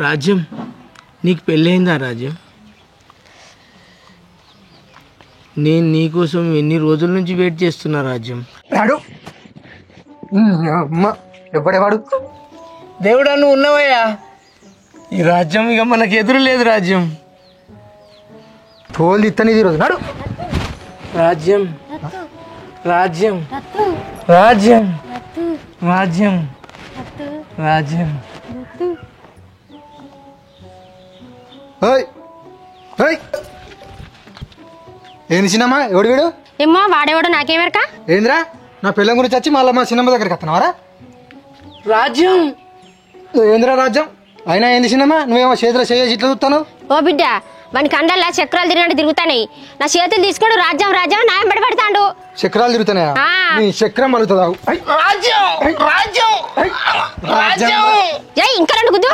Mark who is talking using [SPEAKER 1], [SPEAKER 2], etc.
[SPEAKER 1] రాజ్యం నీకు పెళ్ళయిందా రాజ్యం? నేను నీకోసం ఎన్ని రోజుల నుంచి వెయిట్ చేస్తున్నా రాజ్యం.
[SPEAKER 2] రాడు అమ్మ ఎప్పుడేవాడు
[SPEAKER 1] దేవుడా నువ్వు ఉన్నవయ్యా. ఈ రాజ్యం ఇక మనకు ఎదురు లేదు రాజ్యం.
[SPEAKER 2] తోలు ఇత్తని ఈరోజు నాడు
[SPEAKER 1] రాజ్యం రాజ్యం రాజ్యం రాజ్యం రాజ్యం.
[SPEAKER 2] ఏంది చిన్నమ్మా ఎవడు వీడు?
[SPEAKER 3] ఏమో వాడేవాడు నాకేమెరక.
[SPEAKER 2] ఏందిరా నా పిల్లం గురించి వచ్చి మళ్ళీ మా చిన్నమ్మ దగ్గరికి వస్తున్నావారా?
[SPEAKER 1] రాజ్యం
[SPEAKER 2] ఏందిరా రాజ్యం? అయినా ఏంది చిన్నమ్మా నువ్వేమో చేతిలో చేసి ఇట్లా చూస్తాను?
[SPEAKER 3] ఓ బిడ్డ వాని కండల్లా చక్రాలు తిరిగినట్టు తిరుగుతాయి. నా చేతులు తీసుకొని రాజ్యం రాజ్యం నాయం పడతాడు.
[SPEAKER 2] చక్రాలు తిరుగుతున్నాయా? నీ చక్రం అలుగుతుందా?
[SPEAKER 1] రాజ్యం రాజ్యం రాజ్యం.
[SPEAKER 3] ఇంకా రెండు గుద్దు.